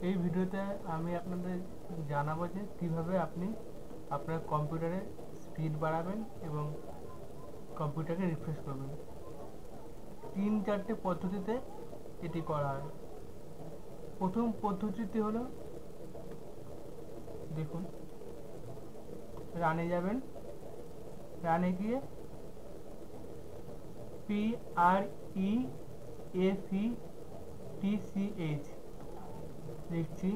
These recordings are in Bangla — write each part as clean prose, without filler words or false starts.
এই ভিডিওতে আমি আপনাদের জানাবো যে কিভাবে আপনি আপনার কম্পিউটারে স্পিড বাড়াবেন এবং কম্পিউটারকে রিফ্রেশ করবেন। 3-4টে পদ্ধতিতে এটি করা হয়। প্রথম পদ্ধতিটি হলো, দেখুন, রানে যাবেন, রানে গিয়ে PREFETCH লিখছি,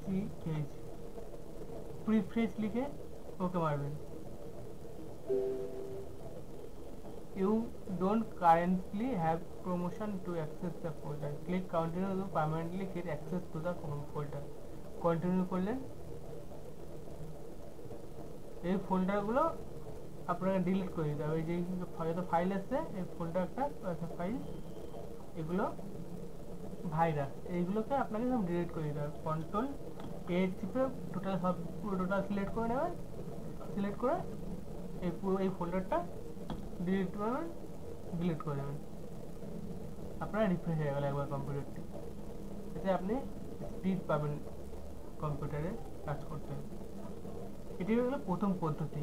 PREFETCH প্রিফ্রেশ লিখে ওকে মারবেন। You don't currently have permission to access the folder. Click continue to permanently get access to the folder. Continue করলেন। এই ফোল্ডারগুলো আপনাকে ডিলিট করে দিতে হবে। যে হয়তো ফাইল আছে, এই ফোল্ডারটা ফাইল, এগুলো ভাইরাস, এইগুলোকে আপনাকে সব ডিলিট করে দিতে হবে। কন্ট্রোল এ টিপে টোটাল সিলেক্ট করে নেবেন। সিলেক্ট করে এই ফোল্ডারটা ডিলিট করবেন, ডিলিট করে দেবেন। আপনার রিফ্রেশ হয়ে গেল একবার কম্পিউটারটি। এতে আপনি স্পিড পাবেন কম্পিউটারে কাজ করতে। এটি হলো প্রথম পদ্ধতি।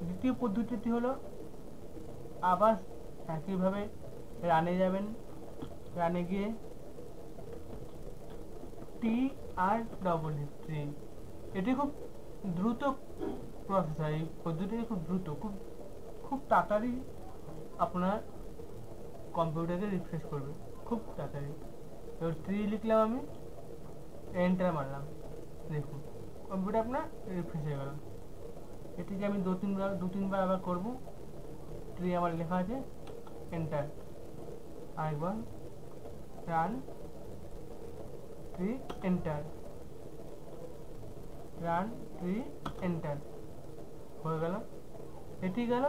দ্বিতীয় পদ্ধতিটি হলো, আবার একইভাবে রানে যাবেন, রানে গিয়ে TREE, এটি খুব দ্রুত প্রসেস হয়। এই পদ্ধতিটি খুব দ্রুত, খুব তাড়াতাড়ি আপনার কম্পিউটারকে রিফ্রেশ করবে, খুব তাড়াতাড়ি। এবার 3 লিখলাম, আমি এন্টার মারলাম, দেখুন কম্পিউটার আপনার রিফ্রেশ হয়ে গেল। এটিকে আমি দু তিনবার আবার করবো। 3 আমার লেখা আছে, এন্টার, আরেকবার রান 3 এন্টার, রান 3 এন্টার, হয়ে গেল। এটি গেল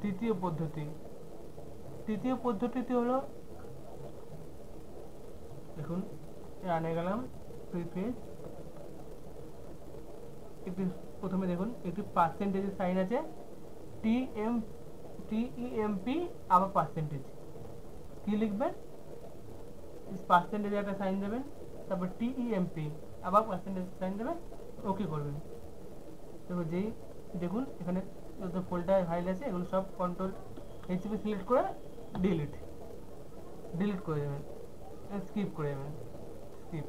দ্বিতীয় পদ্ধতি। তৃতীয় পদ্ধতিটি হলো, দেখুন রানে গেলাম, প্রিফেস, একটি প্রথমে দেখুন একটি পার্সেন্টেজের সাইন আছে, TEMP, আবার পার্সেন্টেজ। কি লিখবেন? পার্সেন্টেজে একটা সাইন দেবেন, তারপর TEMP, আবার পার্সেন্টেজ সাইন দেবেন, ওকে করবেন। তারপর দেখুন এখানে যত ফোল্ডার ফাইল আছে এগুলো সব কন্ট্রোল এইচপি সিলেক্ট করে ডিলিট করে দেবেন, স্কিপ করে দেবেন, স্কিপ।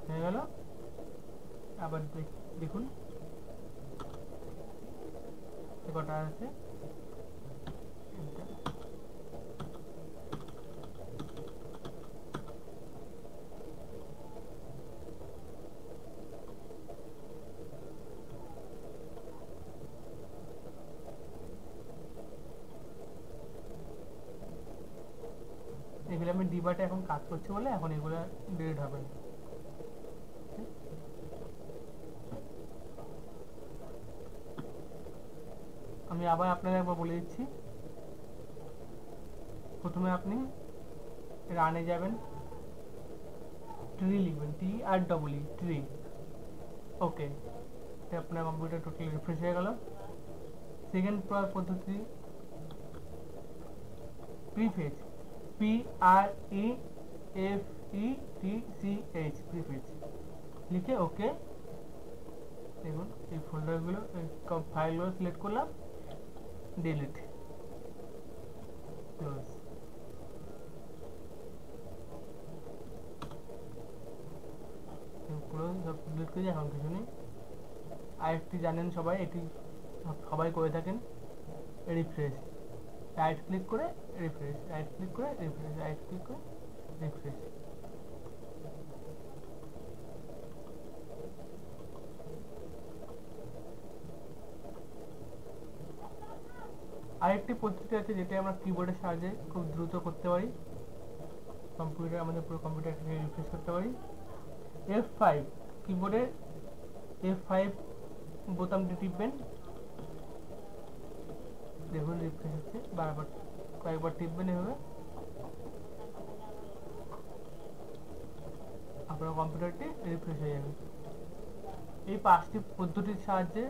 হয়ে গেল। আবার দেখুন কটা আছে, এগুলো আমি ডিবাটে এখন কাজ করছি বলে এখন এগুলো ডিলিট হবে না। আমি আবার আপনাকে একবার বলে দিচ্ছি। প্রথমে আপনি রানে যাবেন, ট্রি লিখবেন, TREE, ট্রি, ওকে। আপনার কম্পিউটার টোটালি রিফ্রেশ হয়ে গেল। সেকেন্ড পদ্ধতি, প্রিফেচ, PREFETCH, প্রিফেচ লিখে ওকে। দেখুন এই ফোল্ডারগুলো, ফাইলগুলো সিলেক্ট করলাম, ডিলিট, ক্লোজ। সব ডিলিট করে এখন কিছু নেই। আরেকটি জানেন সবাই, এটি সবাই করে থাকেন, রিফ্রেশ। রাইট ক্লিক করে রিফ্রেশ, রাইট ক্লিক করে রিফ্রেশ, রাইট ক্লিক করে রিফ্রেশ। আরেকটি পদ্ধতি আছে যেটা আমরা কিবোর্ডের সাহায্যে খুব দ্রুত করতে পারি, আমাদের পুরো কম্পিউটারকে রিফ্রেশ করতে পারি। F5, কিবোর্ডে F5 বোতামটি টিপবেন, দেখুন রিফ্রেশ হচ্ছে। বারবার কয়েকবার টিপবেন এভাবে। আপনার কম্পিউটারটি রিফ্রেশ হয়ে যাবে। এই 5টি পদ্ধতির সাহায্যে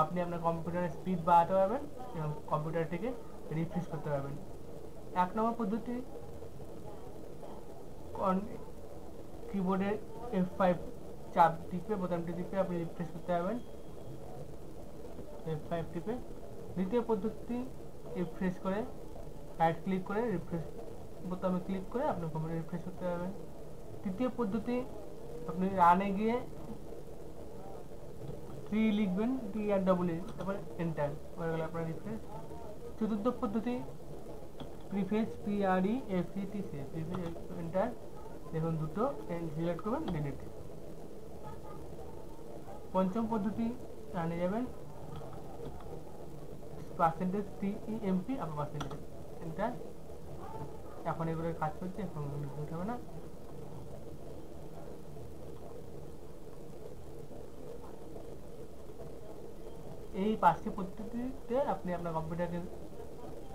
আপনি আপনার কম্পিউটারের স্পিড বাড়াতে পারবেন এবং কম্পিউটারটিকে রিফ্রেশ করতে পারবেন। 1 নম্বর পদ্ধতি, কিবোর্ডের F5 চাপ টিপে বোতামটি টিপে আপনি রিফ্রেশ করতে পারবেন, F5 টিপে। দ্বিতীয় পদ্ধতি, রিফ্রেশ করে রাইট ক্লিক করে রিফ্রেশ বোতামে ক্লিক করে আপনি কম্পিউটার রিফ্রেশ করতে পারবেন। তৃতীয় পদ্ধতি, আপনি রানে গিয়ে 3 লিখবেন, TREE, তারপর এন্টার হয়ে গেল আপনার রিফ্রেশ। চতুর্থ পদ্ধতি, প্রিফেস PREFETC, প্রিফেস এন্টার, দেখুন দুটো সিলেক্ট করবেন, ডিলিট। পঞ্চম পদ্ধতি, রানে যাবেন, %TEMP আবার পার্সেন্টেজ এন্টার। এখন এগুলোর কাজ করছে, এখন লিখতে হবে না। এই 5টি পদ্ধতিতে আপনি আপনার কম্পিউটারকে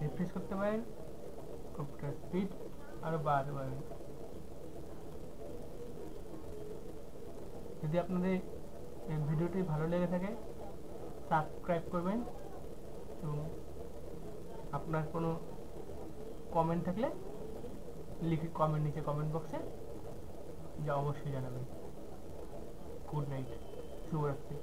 রিফ্রেশ করতে পারেন, কম্পিউটার স্পিড আরো বাড়াতে পারেন। যদি আপনাদের এই ভিডিওটি ভালো লেগে থাকে সাবস্ক্রাইব করবেন এবং আপনার কোনো কমেন্ট থাকলে লিখে কমেন্ট নিচে কমেন্ট বক্সে যা অবশ্যই জানাবেন। গুড নাইট, শুভরাত্রি।